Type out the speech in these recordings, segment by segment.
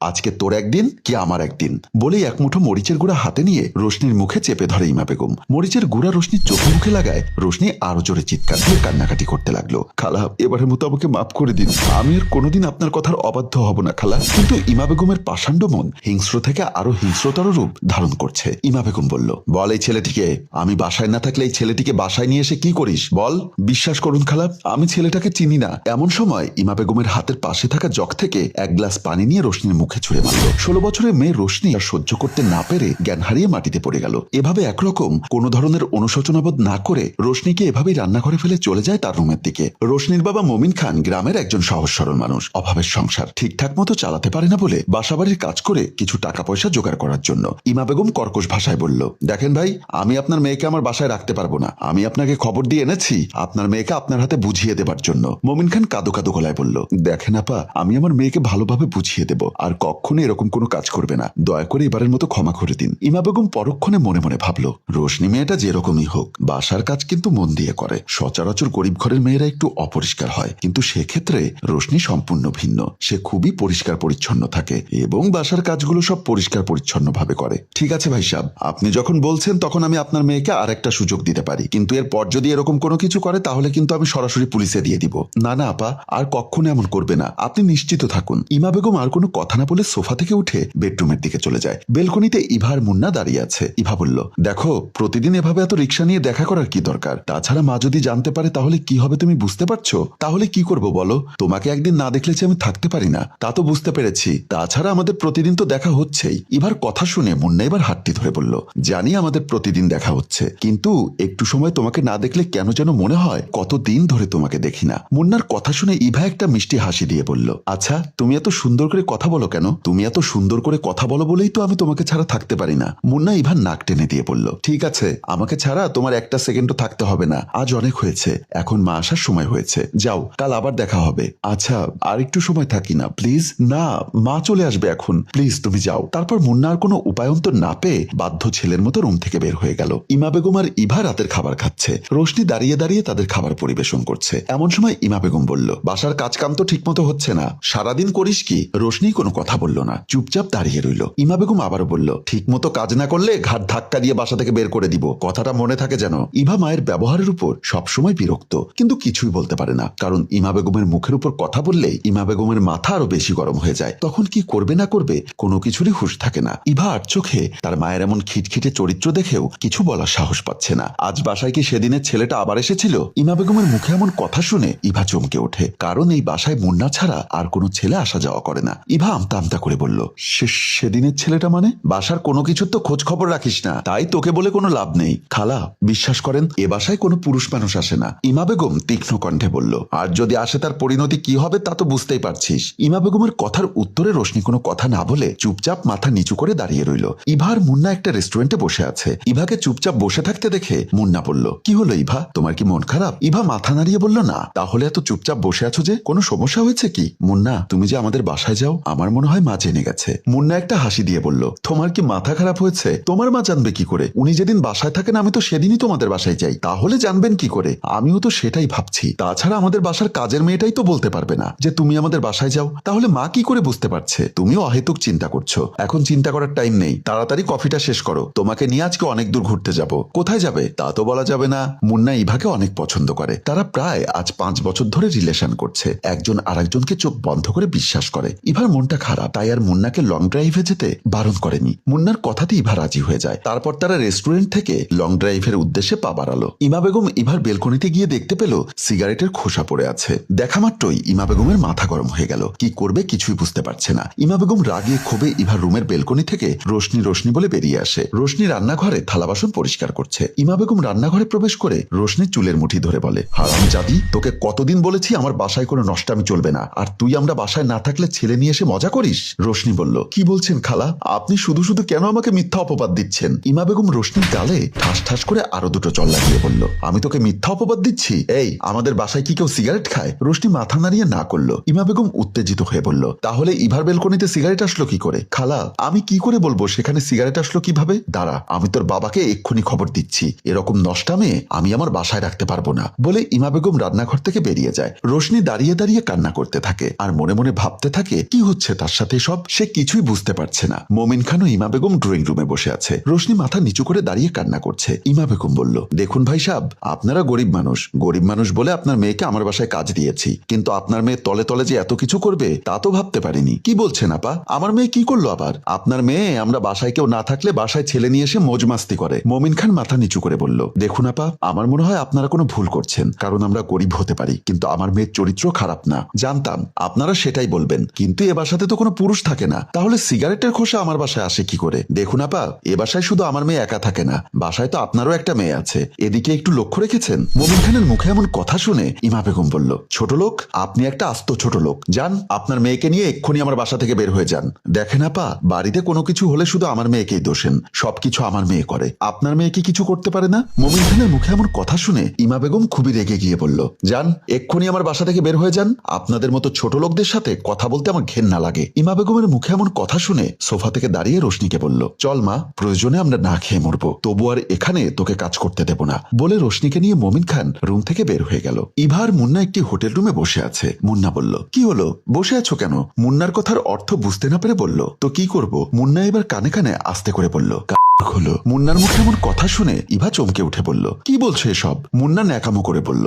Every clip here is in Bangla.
আজকে তোর একদিন কি আমার একদিন। বলেই এক মুঠো মরিচের গুঁড়া হাতে নিয়ে রোশনির মুখে চেপে ধরে ইমা বেগম। মরিচের গুঁড়া রোশনির চোখে মুখে লাগায় রোশনি আরো জোরে চিৎকার দিয়ে কান্নাকাটি করতে লাগলো। খালা, এবারের মতো আমাকে মাফ করে দিন, আমি আর কোনোদিন আপনার কথার অবাধ্য হব না খালা। কিন্তু ইমা বেগমের পাষাণ্ড মন হিংস্র থেকে আরো হিংস্রতর রূপ ধারণ করছে। ইমা বেগম বলল, বল এই ছেলেটিকে, আমি বাসায় না থাকলে এই ছেলেটিকে বাসায় নিয়ে এসে কি করিস বল। বিশ্বাস করুন খালা, আমি ছেলেটাকে চিনি না। এমন সময় ইমা বেগমের হাতের পাশে থাকা জগ থেকে এক গ্লাস পানি নিয়ে রোশনির মুখে ছুঁড়ে মারল। 16 বছরের মেয়ে রোশনি আর সহ্য করতে না পেরে জ্ঞান হারিয়ে মাটিতে পড়ে গেল। এভাবে একরকম কোনো ধরনের অনুশোচনাবোধ না করে রোশনিকে এভাবেই রান্নাঘরে ফেলে চলে যায় তার রুমের দিকে। রোশনির বাবা মমিন খান গ্রামের একজন সহজ সরল মানুষ। অভাবের সংসার ঠিকঠাক মতো চালাতে পারে না বলে বাসাবাড়ির কাজ করে কিছু টাকা পয়সা জোগাড় করার জন্য ইমা বেগম কর্কশ ভাষায় বলল, দেখেন ভাই, আমি আপনার মেয়েকে আমার বাসায় রাখতে পারবো না। আমি আপনাকে খবর দিয়ে এনেছি আপনার মেয়েকে আপনার হাতে বুঝিয়ে দেবার জন্য। মমিন খান কাঁদো কাঁদো গলায় বলল, দেখেন আপা, আমি আমার মেয়েকে ভালোভাবে বুঝিয়ে দেব, আর কখনো এরকম কোনো কাজ করবে না। দয়া করে এবারের মতো ক্ষমা করে দিন। ইমা বেগম পরক্ষণে মনে মনে ভাবলো, রোশনি মেয়েটা যেরকমই হোক বাসার কাজ কিন্তু মন দিয়ে করে। সচরাচর গরিব ঘরের মেয়েরা একটু অপরিষ্কার হয়, কিন্তু সেক্ষেত্রে রোশনি সম্পূর্ণ ভিন্ন। সে খুবই পরিষ্কার পরিচ্ছন্ন থাকে এবং বাসার কাজগুলো সব পরিষ্কার পরিচ্ছন্ন ভাবে করে। ঠিক আছে ভাই সাহেব, আপনি যখন বলছেন তখন আমি আপনার মেয়েকে আর একটা সুযোগ দিতে পারি, কিন্তু এরপর যদি এরকম কোনো কিছু করে তাহলে কিন্তু আমি সরাসরি পুলিশে দিয়ে দিব। না না আপা, আর কখনো এমন করবে না, আপনি নিশ্চিত থাকুন। ইমা বেগম আর কোনো কথা না বলে সোফা থেকে উঠে বেডরুমের দিকে চলে যায়। বেলকনিতে ইভা আর মুন্না দাঁড়িয়ে আছে। ইভা বলল, দেখো, প্রতিদিন এভাবে এত রিক্সা নিয়ে দেখা করার কি দরকার? তাছাড়া মা যদি জানতে পারে তাহলে কি হবে তুমি বুঝতে পারছো? তাহলে কি করব বলো? তোমাকে একদিন না দেখলে যে আমি থাকতে পারি না তা তো বুঝতে পেরেছি। তাছাড়া আমাদের প্রতিদিন তো দেখা হচ্ছেই। ইভার কথা শুনে মুন্না এবার হাতটি ধরে বলল, জানি আমাদের প্রতিদিন দেখা হচ্ছে, কিন্তু একটু সময় তোমাকে না দেখলে কেন যেন মনে হয় কতদিন ধরে তোমাকে দেখি না। মুন্নার কথা শুনে ইভা একটা মিষ্টি হাসি দিয়ে বলল, আচ্ছা তুমি এত সুন্দর করে কথা বলো কেন? তুমি এত সুন্দর করে কথা বলো বলেই তো আমি তোমাকে ছাড়া থাকতে পারি না। মুন্না ইভার নাক টেনে দিয়ে বলল, ঠিক আছে, আমাকে ছাড়া তোমার একটা সেকেন্ডও থাকতে হবে না। আজ অনেক হয়েছে, এখন মা আসার সময় হয়েছে। যাও, কাল আবার দেখা হবে। আচ্ছা, আর একটু সময় থাকি না প্লিজ? না, মা চলে আসবে এখন, প্লিজ তুমি যাও। তারপর মুন্না আর কোনো উপায়ন্তর না পেয়ে বাধ্য ছেলের মতো রুম থেকে বের হয়ে গেল। ইমা বেগম আর ইভা রাতের খাবার খাচ্ছে। রোশনি দাঁড়িয়ে দাঁড়িয়ে তাদের খাবার পরিবেশন করছে। এমন সময় ইমা বেগম বলল, বাসার কাজ কাম তো ঠিক মতো হচ্ছে না, সারাদিন করিস কি? রোশনি কোনো কথা বলল না, চুপচাপ দাঁড়িয়ে রইল। ইমা বেগম আবারও বলল, ঠিক মতো কাজ না করলে ঘাট ধাক্কা দিয়ে বাসা থেকে বের করে দিব, কথাটা মনে থাকে যেন। ইভা মায়ের ব্যবহারের উপর সবসময় বিরক্ত, কিন্তু কিছুই বলতে পারে না, কারণ ইমা বেগমের মুখের উপর কথা বললেই ইমা বেগমের মাথা আরো বেশি গরম হয়ে যায়। তখন কি করবে না করবে কোনো কিছুরই হুঁশ থাকে না। ইভা আর চোখে তার মায়ের এমন খিটখিটে চরিত্র দেখেও কিছু বলার সাহস পাচ্ছে না। আজ বাসায় কি সেদিনের ছেলেটা আবার এসেছিল? ইমা বেগমের মুখে এমন কথা শুনে ইভা চমকে ওঠে, কারণ এই বাসায় মুন্না ছাড়া আর কোনো ছেলে আসা যাওয়া করে না। ইভা আমতা আমতা করে বলল, সেদিনের ছেলেটা মানে? বাসার কোনো কিছুর তো খোঁজ খবর রাখিস না, তাই তোকে বলে কোনো লাভ নেই। খালা, বিশ্বাস করেন এ বাসায় কোনো পুরুষ মানুষ আসে না। ইমা বেগম তীক্ষ্ণ কণ্ঠে বলল, আর যদি আসে তার পরিণতি কি হবে তা তো বুঝতেই পারছিস। ইমা বেগমের কথার উত্তরে রোশনি কোনো কথা না বলে চুপচাপ মাথা নিচু করে দাঁড়িয়ে রইল। ইভা আর মুন্না একটা রেস্টুরেন্টে বসে আছে। ইভাকে চুপচাপ বসে থাকতে দেখে মুন্না বলল, কি হলো ইভা, তোমার কি মন খারাপ? ইভা মাথা নাড়িয়ে বলল, না। তাহলে এত চুপচাপ বসে আছো যে, কোনো সমস্যা হয়েছে কি? মুন্না, তুমি যে আমাদের বাসায় যাও আমার মনে হয় মা জেনে গেছে। মুন্না একটা হাসি দিয়ে বলল, তোমার কি মাথা খারাপ হয়েছে? তোমার মা জানবে কি করে? উনি যেদিন বাসায় থাকেন আমি তো সেদিনই তোমাদের বাসায় যাই, তাহলে জানবেন কি করে? আমিও তো সেটাই ভাবছি। তাছাড়া আমাদের বাসার কাজের মেয়েটাই তো বলতে পারবে না যে তুমি আমাদের বাসায় যাও, তাহলে মা কি করে বুঝতে পারছে? তুমিও অহেতুক চিন্তা করছো। এখন চিন্তা করার টাইম নেই, তাড়াতাড়ি কফিটা শেষ করো। তোমাকে নিয়ে আজকে অনেক দূর ঘুরতে যাব। কোথায় যাবে তা তো বলা যাবে না। মুন্না ইভাকে অনেক পছন্দ করে। তারা প্রায় আজ 5 বছর ধরে রিলেশন করছে। একজন আরেকজনকে চোখ বন্ধ করে বিশ্বাস করে। ইভার মনটা খারাপ, তাই আর মুন্নাকে লং ড্রাইভে যেতে বারণ করেনি। মুন্নার কথাতে ইভা রাজি হয়ে যায়। তারপর তারা রেস্টুরেন্ট থেকে লং ড্রাইভের উদ্দেশ্যে পা বাড়ালো। ইমা বেগম ইভার বেলকনিতে গিয়ে দেখতে পেল সিগারেটের খোসা পড়ে আছে। দেখা মাত্রই ইমা বেগমের মাথা গরম হয়ে গেল। কি করবে কিছুই বুঝতে পারছে না। ইমা বেগম রাগে ক্ষোভে ইভার রুমের বেলকনি থেকে রোশনি রোশনি বলে বেরিয়ে আসে। রোশনি রান্নাঘরে থালা বাসন পরিষ্কার করছে। ইমা বেগম রান্নাঘরে প্রবেশ করে রোশনির চুলের মুঠি ধরে বলে, হারামজাদি, তোকে কতদিন বলেছি আমার বাসায় কোনো নষ্টামি চলবে না, আর তুই আমরা বাসায় না থাকলে ছেলে নিয়ে এসে মজা করিস। রোশনি বলল, কি বলছেন খালা? আপনি শুধু শুধু কেন আমাকে মিথ্যা অপবাদ দিচ্ছেন? ইমা বেগম রোশনির গালে ঠাস ঠাস করে আরো দুটো চল লাগিয়ে বলল, আমি তোকে মিথ্যা অপবাদ দিচ্ছি? এই, আমাদের বাসায় কি কেউ সিগারেট খায়? রোশনি মাথা নাড়িয়ে না করলো। ইমা বেগম উত্তেজিত হয়ে বলল, তাহলে ইভার বেলকনিতে সিগারেট আসলো কি করে? খালা, আমি কি করে বলবো সেখানে সিগারেট আসলো কিভাবে? দাঁড়া, আমি তোর বাবাকে এক্ষুনি খবর দিচ্ছি। এরকম নষ্টা মেয়ে আমি আমার বাসায় রাখতে পারবো না। বলে ইমা বেগম রান্নাঘর থেকে বেরিয়ে যায়। রোশনি দাঁড়িয়ে দাঁড়িয়ে কান্না করতে থাকে আর মনে মনে ভাবতে থাকে কি হচ্ছে তার তার সাথে সব সে কিছুই বুঝতে পারছে না। মোমিন খান ও ইমা বেগম ড্রয়িং রুমে বসে আছে। রোশনি মাথা নিচু করে দাঁড়িয়ে কান্না করছে। ইমা বেগম বলল, দেখুন ভাই সাহেব, আপনারা গরিব মানুষ বলে আপনার মেয়েকে আমার বাসায় কাজ দিয়েছি, কিন্তু আপনার মেয়ে তলে তলে যে এত কিছু করবে তা তো ভাবতে পারিনি। কি বলছেন আপা? আমার মেয়ে কি করলো আবার? আপনার মেয়ে আমরা বাসায় কেউ না থাকলে বাসায় ছেলে নিয়ে এসে মौज মাস্তি করে। মোমিন খান মাথা নিচু করে বলল, দেখুন আপা, আমার মনে হয় আপনারা কোনো ভুল করছেন, কারণ আমরা গরিব হতে পারি কিন্তু আমার মেয়ের চরিত্র খারাপ না। জানতাম আপনারা সেটাই বলবেন, কিন্তু এ বাসাতে তো কোনো পুরুষ থাকে না, তাহলে সিগারেটের খোসা আমার বাসায় আসে কি করে? দেখুন আপা, এ বাসায় শুধু আমার মেয়ে একা থাকে না, বাসায় তো আপনারও একটা মেয়ে আছে, এদিকে একটু লক্ষ্য রেখেছেন? মোমিন খানের মুখে এমন কথা শুনে ইমা বেগম বলল, ছোট লোক, আপনি একটা আস্ত ছোট লোক। যান, আপনার মেয়েকে নিয়ে এক্ষুনি আমার বাসা থেকে বের হয়ে যান। দেখেন আপা, বাড়িতে কোনো কিছু হলে শুধু আমার মেয়েকেই দোষেন, সবকিছু আমার মেয়ে করে, আপনার মেয়ে কি কিছু করতে পারে না? মোমিন খানের মুখে এমন কথা শুনে ইমা বেগম খুবই রেগে গিয়ে বলল, যান, এক্ষুনি আমার বাসা থেকে বের হয়ে যান। আপনাদের মতো ছোট লোকদের সাথে কথা বলতে আমার ঘেন্না লাগে। ইমা বেগমের মুখে এমন কথা শুনে সোফা থেকে দাঁড়িয়ে রোশনিকে বলল, চল মা, প্রয়োজনে আমরা না খেয়ে মরবো, তবু আর এখানে তোকে কাজ করতে দেব না। বলে রোশনিকে নিয়ে মোমিন খান রুম থেকে বের হয়ে গেল। ইভা আর মুন্না একটি হোটেল রুমে বসে আছে। মুন্না বলল, কি হলো, বসে আছো কেন? মুন্নার কথার অর্থ বুঝতে না পেরে বলল, তো কি করব? মুন্না এবার কানে কানে আস্তে করে বলল, হলো। মুন্নার মুখে এমন কথা শুনে ইভা চমকে উঠে বলল, কি বলছো এসব? মুন্না ন্যাকামো করে বলল,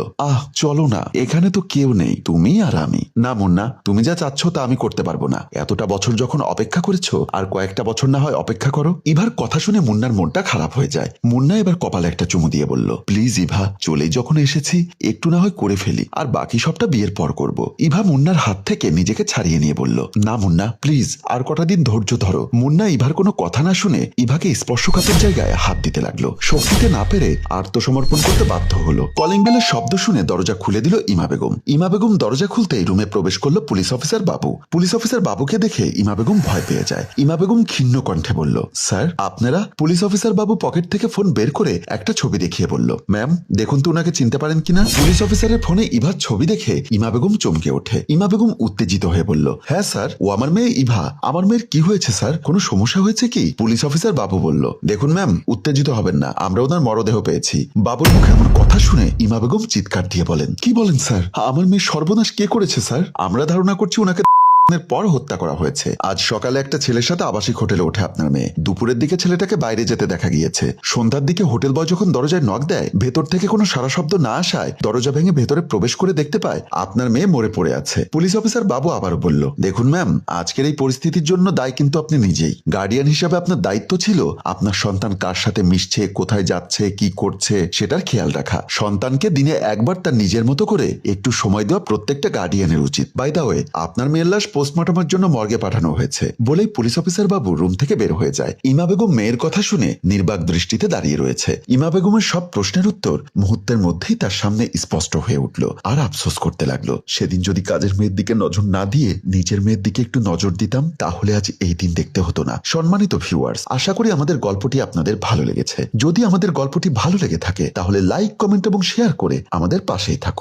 চলো না, এখানে তো কেউ নেই, তুমি আর আমি। না মুন্না, তুমি যা চাচ্ছ তা আমি করতে পারবো না। এতটা বছর যখন অপেক্ষা করেছো, আর কয়েকটা বছর না হয় অপেক্ষা করো। ইভার কথা শুনে মুন্নার মনটা খারাপ হয়ে যায়। মুন্না এবার কপালে একটা চুমু দিয়ে বলল, প্লিজ ইভা, চলেই যখন এসেছি একটু না হয় করে ফেলি, আর বাকি সবটা বিয়ের পর করব। ইভা মুন্নার হাত থেকে নিজেকে ছাড়িয়ে নিয়ে বলল, না মুন্না, প্লিজ আর কটা দিন ধৈর্য ধরো। মুন্না ইভার কোনো কথা না শুনে ইভাকে স্পর্শকাতর জায়গায় হাত দিতে লাগলো। শক্তিতে না পেরে আত্মসমর্পণ করতে বাধ্য হলো। কলিং বেলের শব্দ শুনে দরজা খুলে দিল ইমা বেগম। ইমা বেগম দরজা খুলতেই রুমে প্রবেশ করলো পুলিশ অফিসার বাবু। পুলিশ অফিসার বাবুকে দেখে ইমা বেগম ভয় পেয়ে যায়। ইমা বেগম ক্ষীণ কণ্ঠে বলল, স্যার আপনারা? পুলিশ অফিসার বাবু পকেট থেকে ফোন বের করে একটা ছবি দেখিয়ে বলল, ম্যাম দেখুন তো উনাকে চিনতে পারেন কিনা। পুলিশ অফিসারের ফোনে ইভার ছবি দেখে ইমা বেগম চমকে ওঠে। ইমা বেগম উত্তেজিত হয়ে বলল, হ্যাঁ স্যার, ও আমার মেয়ে ইভা। আমার মেয়ের কি হয়েছে স্যার? কোনো সমস্যা হয়েছে কি? পুলিশ অফিসার বাবু বলল, দেখুন ম্যাম, উত্তেজিত হবেন না, আমরা ওনার মরদেহ পেয়েছি। বাবুর মুখে এমন কথা শুনে ইমা বেগম চিৎকার দিয়ে বলেন, কি বলেন স্যার? আমার মেয়ে সর্বনাশ কে করেছে স্যার? আমরা ধারণা করছি ওনাকে পর হত্যা করা হয়েছে। আজ সকালে একটা ছেলের সাথে আবাসিক হোটেলে ওঠে আপনার মেয়ে। দুপুরের দিকে ছেলেটাকে বাইরে যেতে দেখা গিয়েছে। সন্ধ্যার দিকে হোটেল বয় যখন দরজায় নক দেয়, ভেতর থেকে কোনো সারা শব্দ না আসায় দরজা ভেঙে ভেতরে প্রবেশ করে দেখতে পায় আপনার মেয়ে মরে পড়ে আছে। পুলিশ অফিসার বাবু আবারও বলল, দেখুন ম্যাম, আজকের এই পরিস্থিতির জন্য দায় কিন্তু আপনি নিজেই। গার্ডিয়ান হিসাবে আপনার দায়িত্ব ছিল আপনার সন্তান কার সাথে মিশছে, কোথায় যাচ্ছে, কি করছে সেটার খেয়াল রাখা। সন্তানকে দিনে একবার তার নিজের মতো করে একটু সময় দেওয়া প্রত্যেকটা গার্ডিয়ানের উচিত। বাই দা ওয়ে, আপনার মেয়ের লাশ পোস্টমর্টমের জন্য মর্গে পাঠানো হয়েছে। বলেই পুলিশ অফিসার বাবু রুম থেকে বের হয়ে যায়। ইমা বেগম মেয়ের কথা শুনে নির্বাক দৃষ্টিতে দাঁড়িয়ে রয়েছে। ইমা বেগমের সব প্রশ্নের উত্তর মুহূর্তের মধ্যেই তার সামনে স্পষ্ট হয়ে উঠল। আর আফসোস করতে লাগলো, সেদিন যদি কাজের মেয়ের দিকে নজর না দিয়ে নিজের মেয়ের দিকে একটু নজর দিতাম, তাহলে আজ এই দিন দেখতে হতো না। সম্মানিত ভিউয়ার্স, আশা করি আমাদের গল্পটি আপনাদের ভালো লেগেছে। যদি আমাদের গল্পটি ভালো লেগে থাকে তাহলে লাইক, কমেন্ট এবং শেয়ার করে আমাদের পাশেই থাকুন।